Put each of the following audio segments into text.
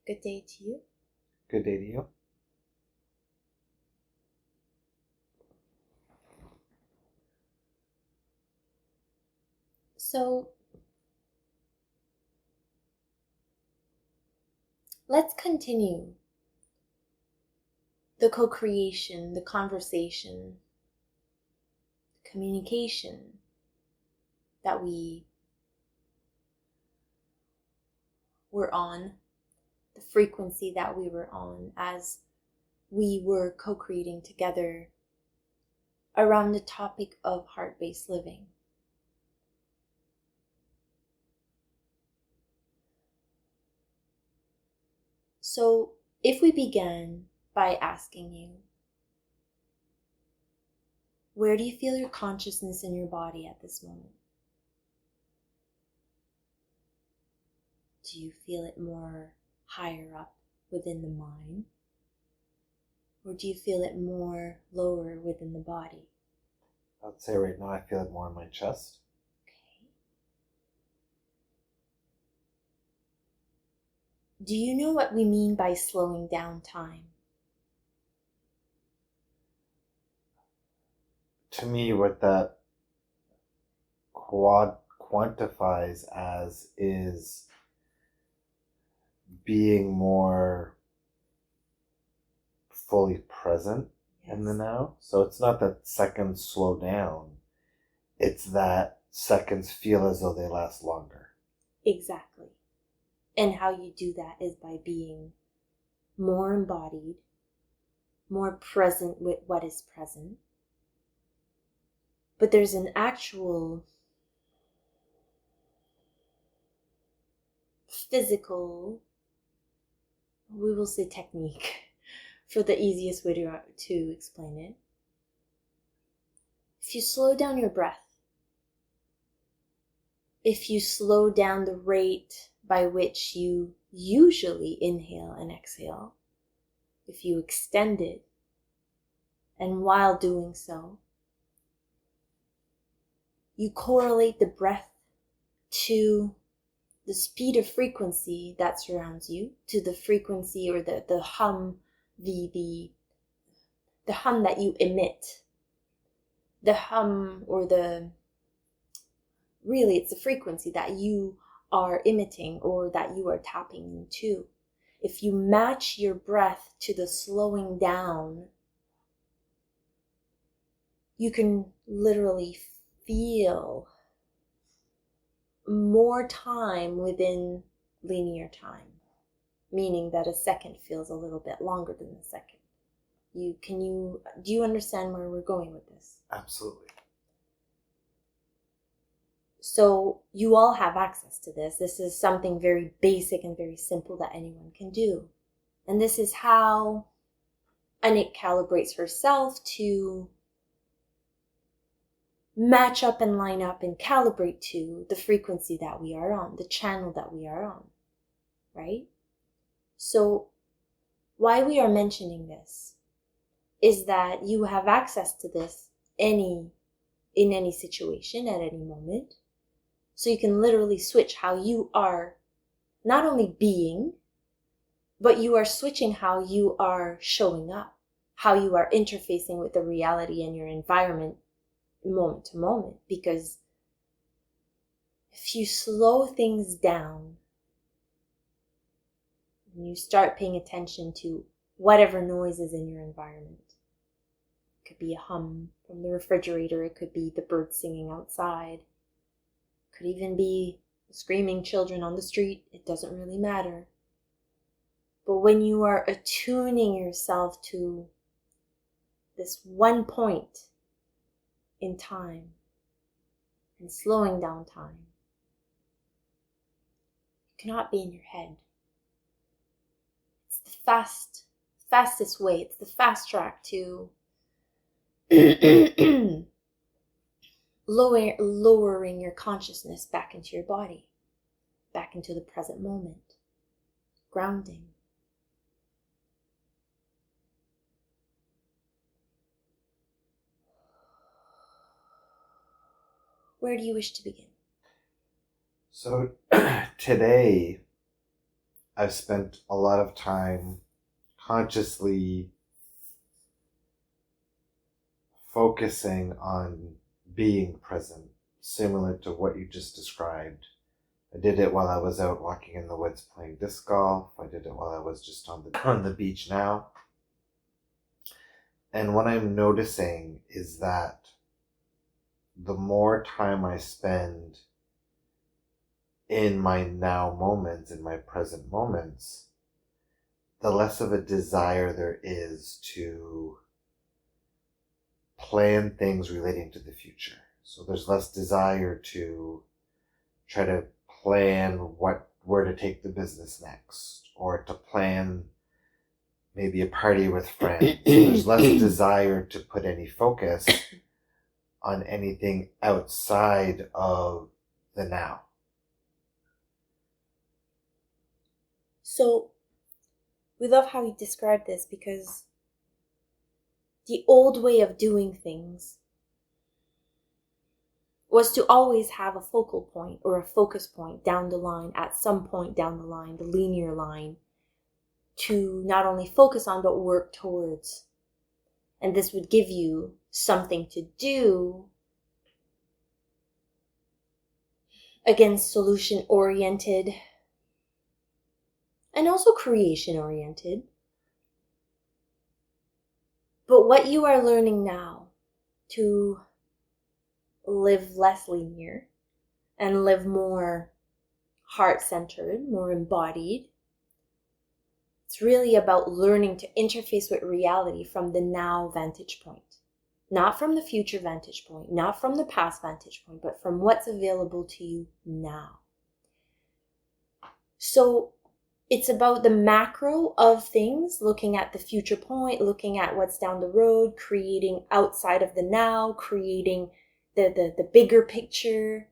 Good day to you. Good day to you. So, let's continue the co-creation, the conversation, communication that we were on, the frequency that we were on as we were co-creating together around the topic of heart-based living. So, if we began by asking you, where do you feel your consciousness in your body at this moment? Do you feel it more higher up within the mind? Or do you feel it more lower within the body? I'd say right now I feel it more in my chest. Okay. Do you know what we mean by slowing down time? To me, what that quantifies as is being more fully present in the now. So it's not that seconds slow down, it's that seconds feel as though they last longer. Exactly. And how you do that is by being more embodied, more present with what is present. But there's an actual physical, we will say technique, for the easiest way to explain it. If you slow down your breath, if you slow down the rate by which you usually inhale and exhale, if you extend it, and while doing so, you correlate the breath to the speed of frequency that surrounds you, to the frequency or the hum, the hum that you emit, the hum or really it's the frequency that you are emitting or that you are tapping into. If you match your breath to the slowing down, you can literally feel more time within linear time, meaning that a second feels a little bit longer than a second. Do you understand where we're going with this? Absolutely. So you all have access to this. This is something very basic and very simple that anyone can do. And this is how Anik calibrates herself to match up and line up and calibrate to the frequency that we are on, the channel that we are on, right? So why we are mentioning this is that you have access to this in any situation at any moment. So you can literally switch how you are not only being, but you are switching how you are showing up, how you are interfacing with the reality and your environment moment to moment. Because if you slow things down and you start paying attention to whatever noise is in your environment, it could be a hum from the refrigerator, it could be the birds singing outside, it could even be screaming children on the street, it doesn't really matter. But when you are attuning yourself to this one point in time and slowing down time, you cannot be in your head. It's the fastest way, it's the fast track to lowering your consciousness back into your body, back into the present moment, grounding. Where do you wish to begin? So today I've spent a lot of time consciously focusing on being present, similar to what you just described. I did it while I was out walking in the woods playing disc golf. I did it while I was just on the beach now. And what I'm noticing is that the more time I spend in my now moments, in my present moments, the less of a desire there is to plan things relating to the future. So there's less desire to try to plan where to take the business next, or to plan maybe a party with friends. There's less desire to put any focus on anything outside of the now. So, we love how you describe this, because the old way of doing things was to always have a focal point or a focus point down the line, at some point down the line, the linear line, to not only focus on but work towards. And this would give you something to do. Again, solution oriented and also creation oriented. But what you are learning now, to live less linear and live more heart-centered, more embodied, it's really about learning to interface with reality from the now vantage point. Not from the future vantage point, not from the past vantage point, but from what's available to you now. So it's about the macro of things, looking at the future point, looking at what's down the road, creating outside of the now, creating the bigger picture,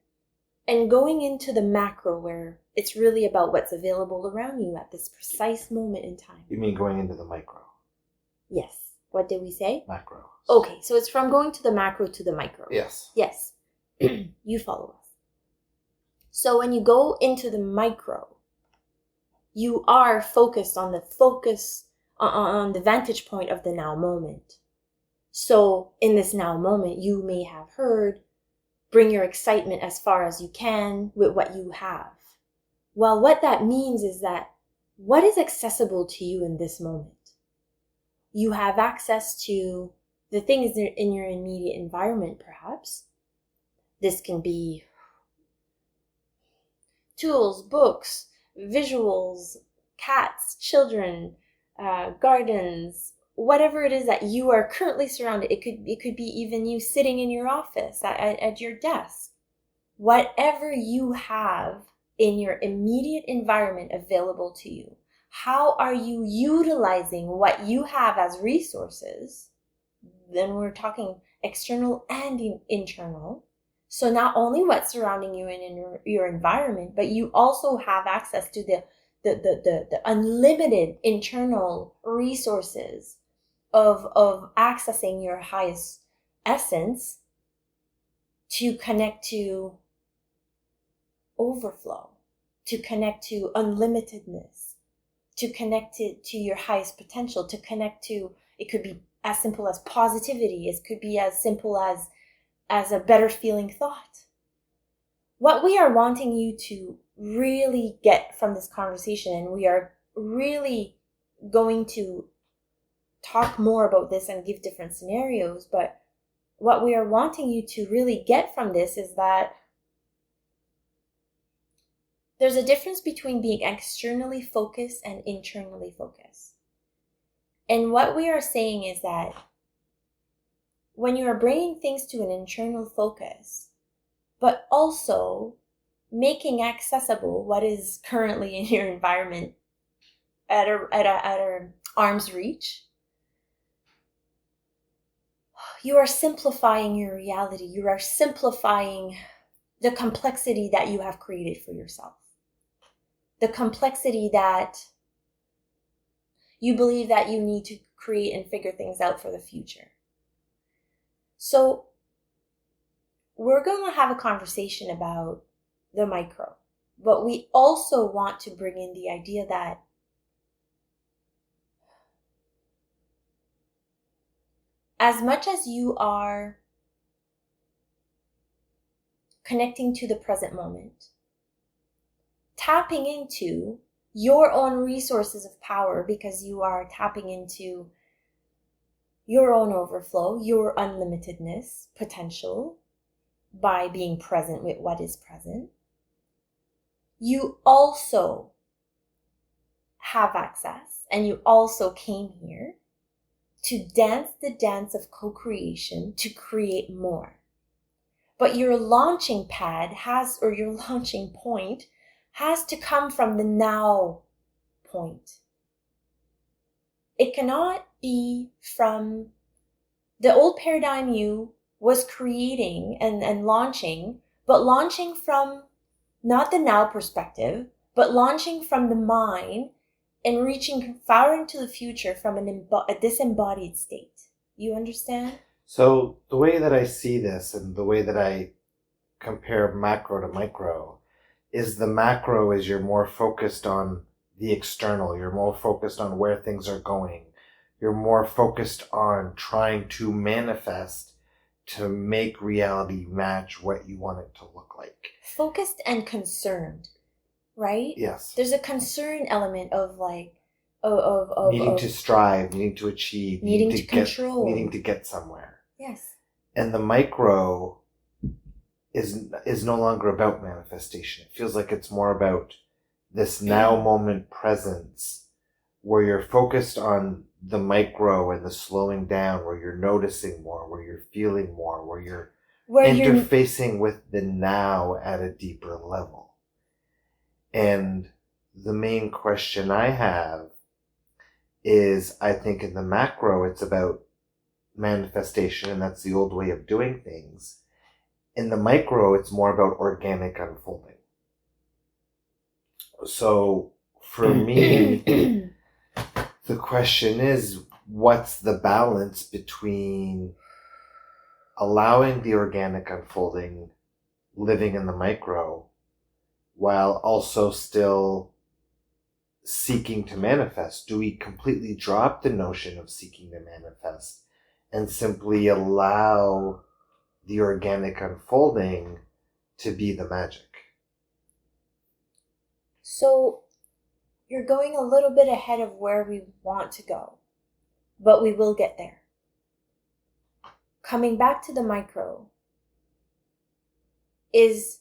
and going into the macro where it's really about what's available around you at this precise moment in time. You mean going into the micro? Yes. What did we say? Macro. Okay, so it's from going to the macro to the micro. Yes. Yes. You follow us. So when you go into the micro, you are focused on the vantage point of the now moment. So in this now moment, you may have heard, bring your excitement as far as you can with what you have. Well, what that means is that what is accessible to you in this moment? You have access to the things in your immediate environment, perhaps. This can be tools, books, visuals, cats, children, gardens, whatever it is that you are currently surrounded. It could be even you sitting in your office at your desk. Whatever you have in your immediate environment available to you, how are you utilizing what you have as resources? Then we're talking external and internal. So not only what's surrounding you in your environment, but you also have access to the unlimited internal resources of accessing your highest essence to connect to overflow, to connect to unlimitedness, to connect to your highest potential, to connect to, it could be as simple as positivity, it could be as simple as a better feeling thought. What we are wanting you to really get from this conversation, and we are really going to talk more about this and give different scenarios, but what we are wanting you to really get from this is that there's a difference between being externally focused and internally focused. And what we are saying is that when you are bringing things to an internal focus, but also making accessible what is currently in your environment at a arm's reach, you are simplifying your reality. You are simplifying the complexity that you have created for yourself. The complexity that you believe that you need to create and figure things out for the future. So we're going to have a conversation about the micro. But we also want to bring in the idea that as much as you are connecting to the present moment, tapping into your own resources of power, because you are tapping into your own overflow, your unlimitedness potential by being present with what is present, you also have access, and you also came here to dance the dance of co-creation to create more. But your launching pad has, or your launching point has to come from the now point. It cannot be from the old paradigm you was creating and launching, but launching from not the now perspective, but launching from the mind and reaching far into the future from a disembodied state. You understand? So the way that I see this and the way that I compare macro to micro is the macro is you're more focused on the external. You're more focused on where things are going. You're more focused on trying to manifest to make reality match what you want it to look like. Focused and concerned, right? Yes. There's a concern element of like, needing to strive, needing to achieve, needing to control, needing to get somewhere. Yes. And the micro is no longer about manifestation. It feels like it's more about this now moment presence where you're focused on the micro and the slowing down, where you're noticing more, where you're feeling more, where you're interfacing with the now at a deeper level. And the main question I have is, I think in the macro, it's about manifestation, and that's the old way of doing things. In the micro, it's more about organic unfolding. So for me, the question is, what's the balance between allowing the organic unfolding, living in the micro, while also still seeking to manifest? Do we completely drop the notion of seeking to manifest and simply allow the organic unfolding to be the magic? So you're going a little bit ahead of where we want to go, but we will get there. Coming back to the micro is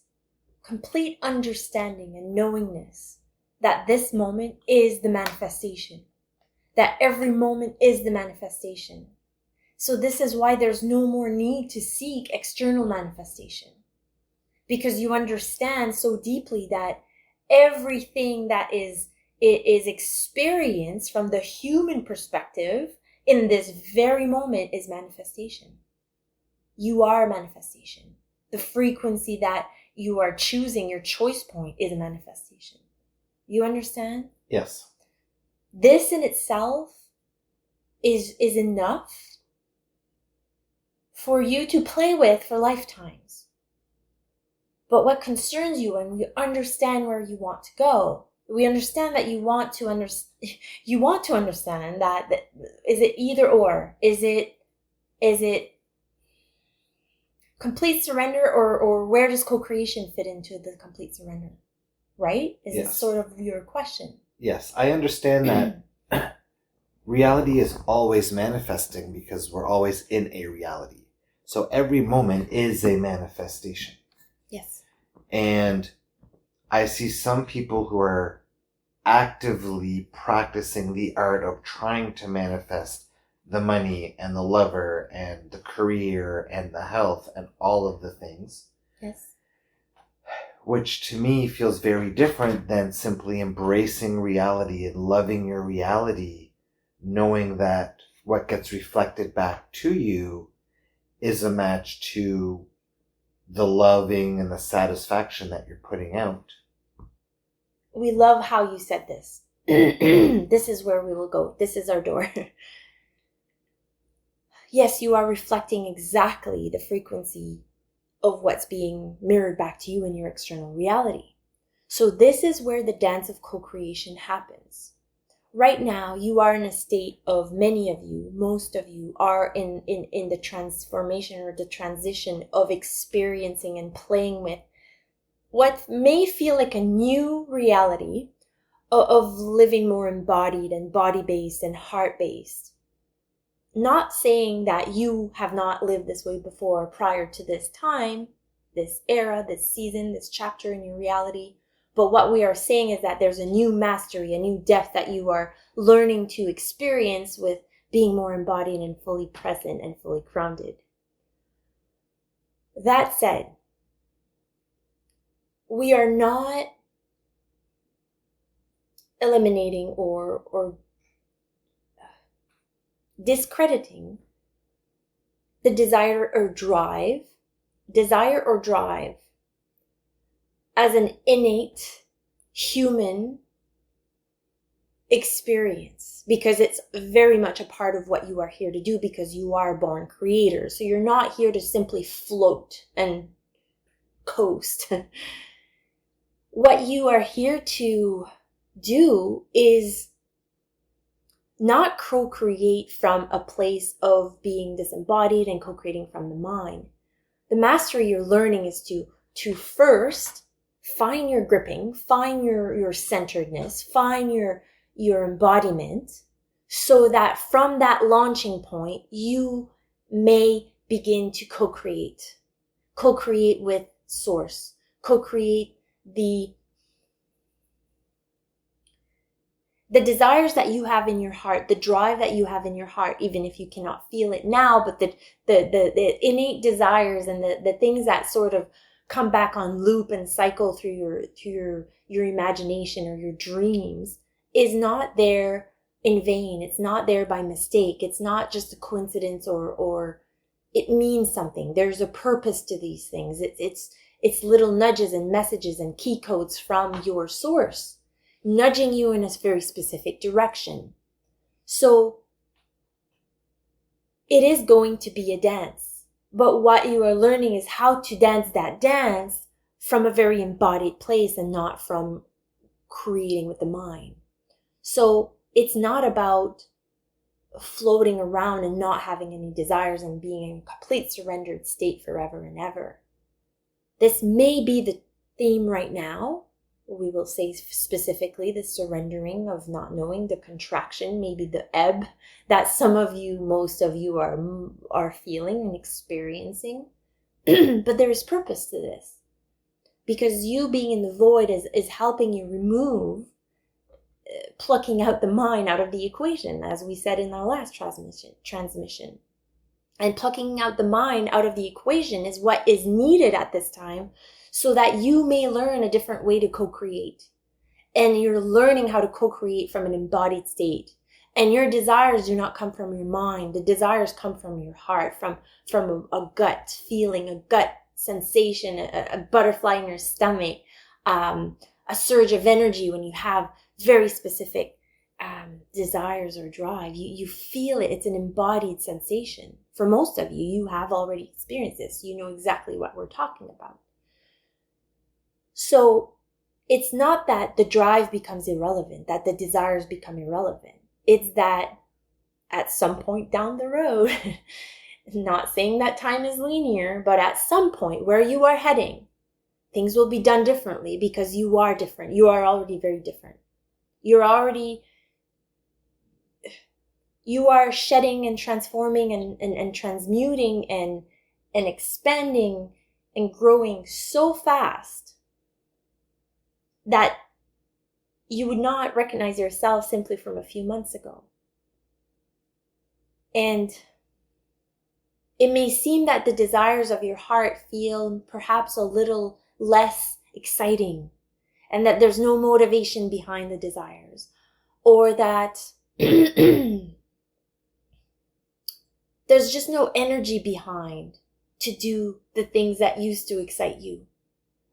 complete understanding and knowingness that this moment is the manifestation, that every moment is the manifestation. So this is why there's no more need to seek external manifestation, because you understand so deeply that everything that is experienced from the human perspective in this very moment is manifestation. You are manifestation. The frequency that you are choosing, your choice point, is a manifestation. You understand? Yes. This in itself is enough for you to play with for lifetimes. But what concerns you, when we understand where you want to go, we understand that you want to understand that is it either or? Is it complete surrender, or where does co-creation fit into the complete surrender? Right? Is Yes. it sort of your question? Yes, I understand that reality is always manifesting because we're always in a reality. So every moment is a manifestation. Yes. And I see some people who are actively practicing the art of trying to manifest the money and the lover and the career and the health and all of the things. Yes. Which to me feels very different than simply embracing reality and loving your reality, knowing that what gets reflected back to you is a match to the loving and the satisfaction that you're putting out. We love how you said this. This is where we will go. This is our door. Yes, you are reflecting exactly the frequency of what's being mirrored back to you in your external reality. So this is where the dance of co-creation happens. Right now, you are in a state of, many of you, most of you are in the transformation or the transition of experiencing and playing with what may feel like a new reality of living more embodied and body-based and heart-based. Not saying that you have not lived this way before prior to this time, this era, this season, this chapter in your reality. But what we are saying is that there's a new mastery, a new depth that you are learning to experience with being more embodied and fully present and fully grounded. That said, we are not eliminating or discrediting the desire or drive as an innate human experience, because it's very much a part of what you are here to do, because you are born creators. So you're not here to simply float and coast. What you are here to do is not co-create from a place of being disembodied and co-creating from the mind. The mastery you're learning is to first find your gripping, find your centeredness, find your embodiment, so that from that launching point, you may begin to co-create with source, co-create the desires that you have in your heart, the drive that you have in your heart, even if you cannot feel it now, but the innate desires and the things that sort of come back on loop and cycle through your imagination or your dreams is not there in vain. It's not there by mistake. It's not just a coincidence or it means something. There's a purpose to these things. It's little nudges and messages and key codes from your source, nudging you in a very specific direction. So it is going to be a dance. But what you are learning is how to dance that dance from a very embodied place and not from creating with the mind. So it's not about floating around and not having any desires and being in a complete surrendered state forever and ever. This may be the theme right now. We will say specifically the surrendering of not knowing, the contraction, maybe the ebb that some of you, most of you are feeling and experiencing. But there is purpose to this, because you being in the void is helping you remove, plucking out the mind out of the equation, as we said in our last transmission. And plucking out the mind out of the equation is what is needed at this time, so that you may learn a different way to co-create. And you're learning how to co-create from an embodied state. And your desires do not come from your mind. The desires come from your heart, from a gut feeling, a gut sensation, a butterfly in your stomach, a surge of energy when you have very specific desires or drive. You feel it. It's an embodied sensation. For most of you, you have already experienced this. You know exactly what we're talking about. So it's not that the drive becomes irrelevant, that the desires become irrelevant. It's that at some point down the road, not saying that time is linear, but at some point where you are heading, things will be done differently, because you are different. You are already very different. You are shedding and transforming and transmuting and expanding and growing so fast that you would not recognize yourself simply from a few months ago. And it may seem that the desires of your heart feel perhaps a little less exciting, and that there's no motivation behind the desires, or that there's just no energy behind to do the things that used to excite you,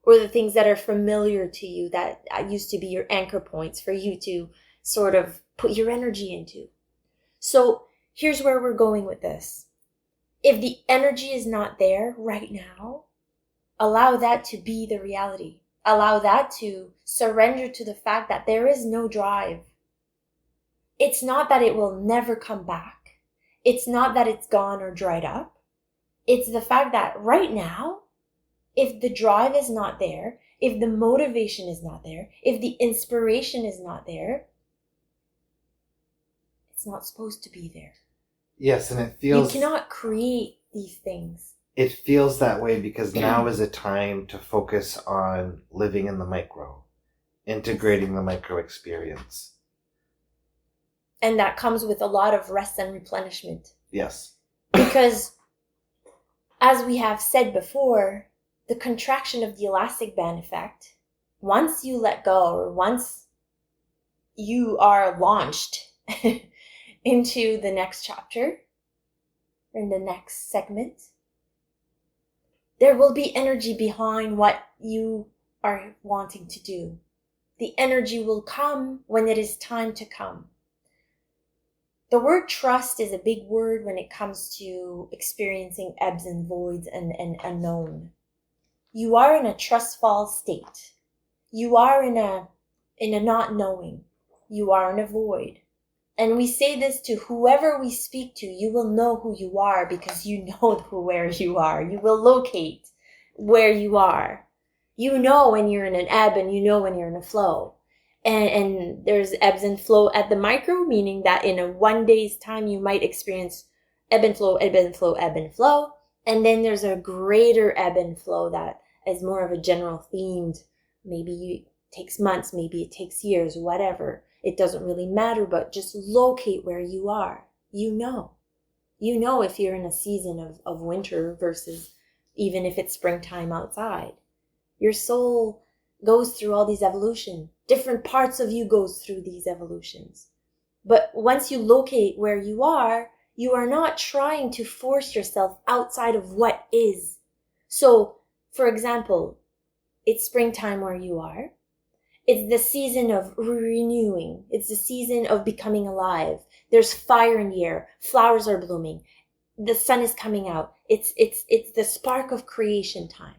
or the things that are familiar to you, that used to be your anchor points for you to sort of put your energy into. So here's where we're going with this. If the energy is not there right now, allow that to be the reality. allow that to surrender to the fact that there is no drive. It's not that it will never come back. It's not that it's gone or dried up. It's the fact that right now, if the drive is not there, if the motivation is not there, if the inspiration is not there, it's not supposed to be there. Yes, and it feels... You cannot create these things. It feels that way because now is a time to focus on living in the micro, integrating the micro experience. And that comes with a lot of rest and replenishment. Yes. Because, as we have said before, the contraction of the elastic band effect, once you let go, or once you are launched into the next chapter, in the next segment, there will be energy behind what you are wanting to do. The energy will come when it is time to come. The word trust is a big word when it comes to experiencing ebbs and voids and unknown. You are in a trustful state. You are in a not knowing. You are in a void. And we say this to whoever we speak to, you will know who you are because you know where you are. You will locate where you are. You know when you're in an ebb and you know when you're in a flow. And there's ebbs and flow at the micro, meaning that in a 1 day's time, you might experience ebb and flow, ebb and flow, ebb and flow. And then there's a greater ebb and flow that is more of a general themed. Maybe it takes months, maybe it takes years, whatever. It doesn't really matter, but just locate where you are. You know. You know if you're in a season of winter versus even if it's springtime outside. Your soul goes through all these evolutions. Different parts of you goes through these evolutions. But once you locate where you are not trying to force yourself outside of what is. So, for example, it's springtime where you are. It's the season of renewing. It's the season of becoming alive. There's fire in the air. Flowers are blooming. The sun is coming out. It's the spark of creation time.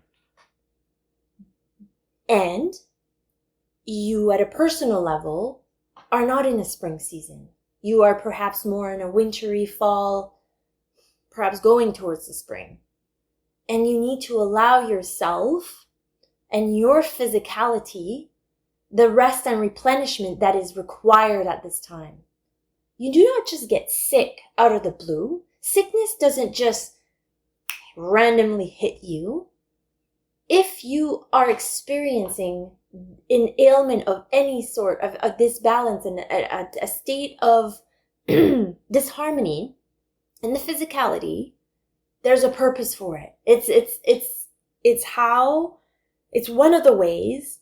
And you, at a personal level, are not in a spring season. You are perhaps more in a wintry fall, perhaps going towards the spring. And you need to allow yourself and your physicality the rest and replenishment that is required at this time. You do not just get sick out of the blue. Sickness doesn't just randomly hit you. If you are experiencing an ailment of any sort, of a disbalance and a state of disharmony in the physicality, there's a purpose for it. It's one of the ways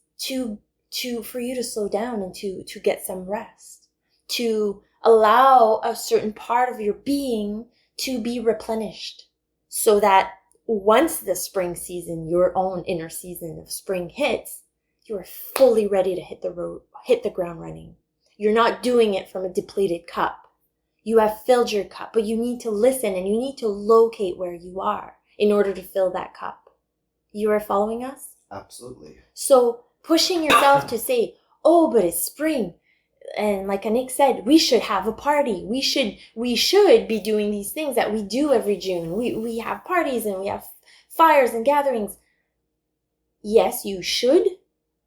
for you to slow down and to get some rest, to allow a certain part of your being to be replenished, so that once the spring season, your own inner season of spring hits, you are fully ready to hit the ground running. You're not doing it from a depleted cup. You have filled your cup, but you need to listen and you need to locate where you are in order to fill that cup. You are following us? Absolutely. So pushing yourself to say, oh, but it's spring. And like Anik said, we should have a party. We should be doing these things that we do every June. We have parties and we have fires and gatherings. Yes, you should,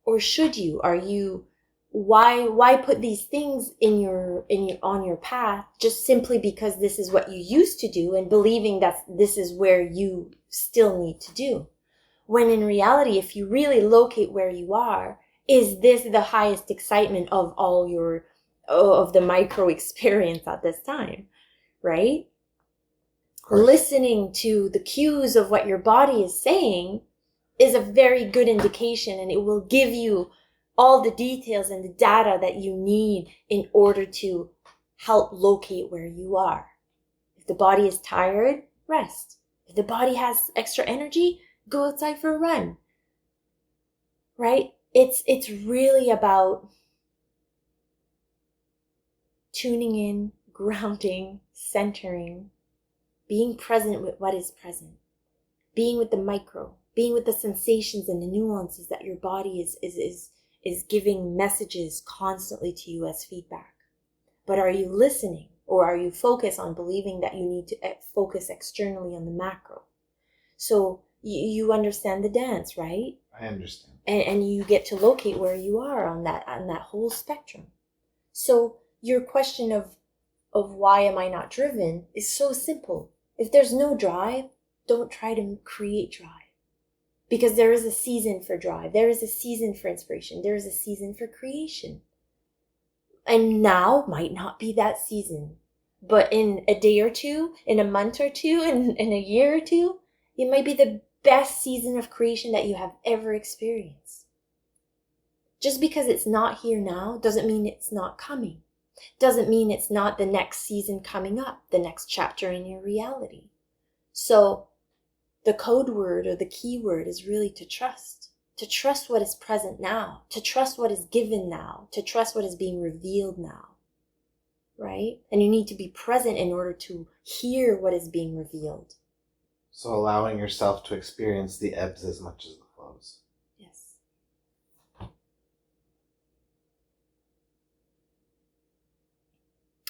or should you? Are you, why put these things on your path just simply because this is what you used to do and believing that this is where you still need to do? When in reality, if you really locate where you are, is this the highest excitement of of the micro experience at this time, right? Listening to the cues of what your body is saying is a very good indication, and it will give you all the details and the data that you need in order to help locate where you are. If the body is tired, rest. If the body has extra energy, go outside for a run, right? It's really about tuning in, grounding, centering, being present with what is present, being with the micro, being with the sensations and the nuances that your body is giving messages constantly to you as feedback. But are you listening, or are you focused on believing that you need to focus externally on the macro? So you understand the dance, right? I understand. And you get to locate where you are on that whole spectrum. So your question of why am I not driven is so simple. If there's no drive, don't try to create drive. Because there is a season for drive. There is a season for inspiration. There is a season for creation. And now might not be that season. But in a day or two, in a month or two, in a year or two, it might be the best season of creation that you have ever experienced. Just because it's not here now doesn't mean it's not coming. Doesn't mean it's not the next season coming up, the next chapter in your reality. So the code word or the key word is really to trust what is present now, to trust what is given now, to trust what is being revealed now, right? And you need to be present in order to hear what is being revealed. So allowing yourself to experience the ebbs as much as the flows. Yes.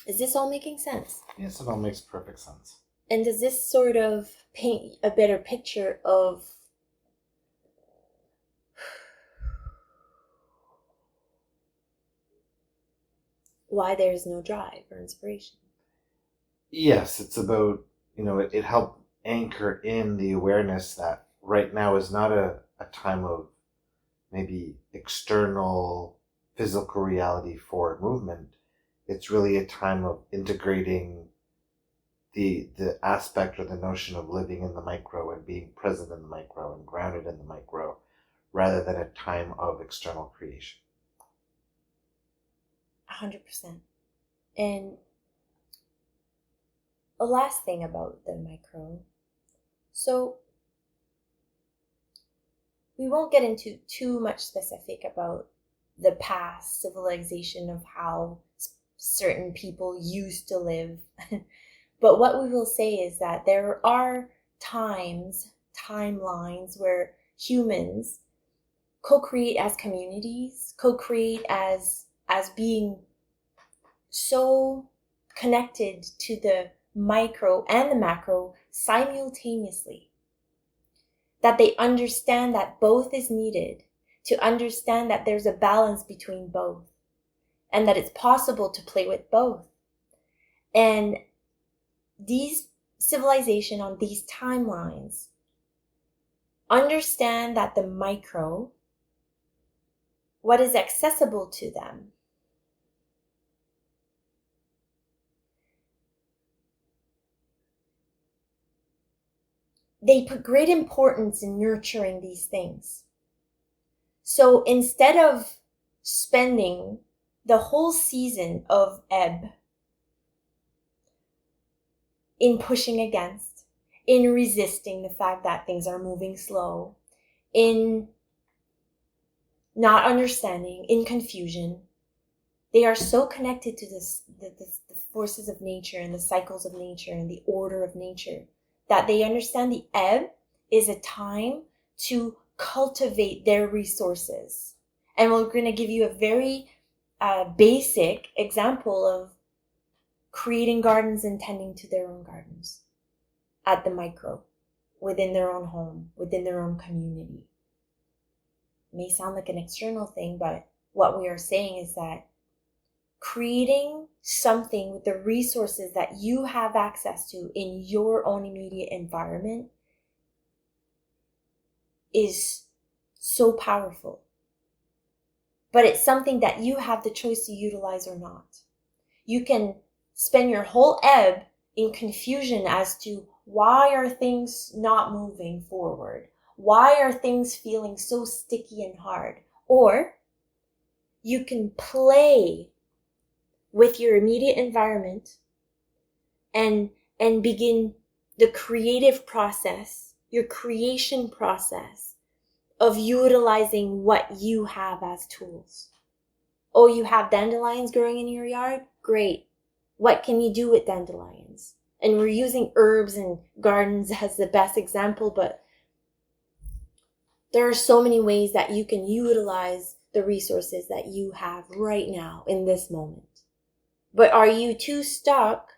Is this all making sense? Yes, it all makes perfect sense. And does this sort of paint a better picture of why there is no drive or inspiration? Yes, it's about, it helped anchor in the awareness that right now is not a time of maybe external physical reality for movement. It's really a time of integrating the aspect or the notion of living in the micro and being present in the micro and grounded in the micro, rather than a time of external creation. 100%. And a last thing about the micro. So we won't get into too much specific about the past civilization of how certain people used to live. But what we will say is that there are timelines where humans co-create as communities, co-create as being so connected to the micro and the macro simultaneously, that they understand that both is needed, to understand that there's a balance between both, and that it's possible to play with both. And these civilization on these timelines understand that the micro, what is accessible to them, they put great importance in nurturing these things. So instead of spending the whole season of ebb in pushing against, in resisting the fact that things are moving slow, in not understanding, in confusion, they are so connected to the forces of nature and the cycles of nature and the order of nature, that they understand the ebb is a time to cultivate their resources. And we're going to give you a very basic example of creating gardens and tending to their own gardens at the micro, within their own home, within their own community. It may sound like an external thing, but what we are saying is that creating something with the resources that you have access to in your own immediate environment is so powerful. But it's something that you have the choice to utilize or not. You can spend your whole ebb in confusion as to why are things not moving forward? Why are things feeling so sticky and hard? Or you can play with your immediate environment and begin the creative process, your creation process of utilizing what you have as tools. Oh, you have dandelions growing in your yard? Great. What can you do with dandelions? And we're using herbs and gardens as the best example, but There are so many ways that you can utilize the resources that you have right now in this moment. But are you too stuck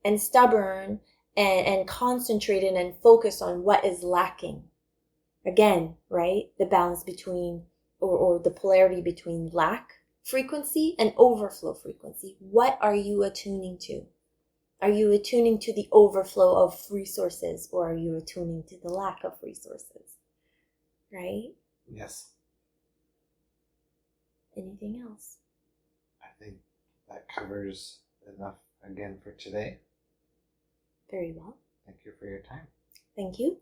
and stubborn and concentrated and focused on what is lacking? Again, right? The balance between, or the polarity between lack frequency and overflow frequency. What are you attuning to? Are you attuning to the overflow of resources, or are you attuning to the lack of resources? Right? Yes. Anything else? I think that covers enough again for today. Very well. Thank you for your time. Thank you.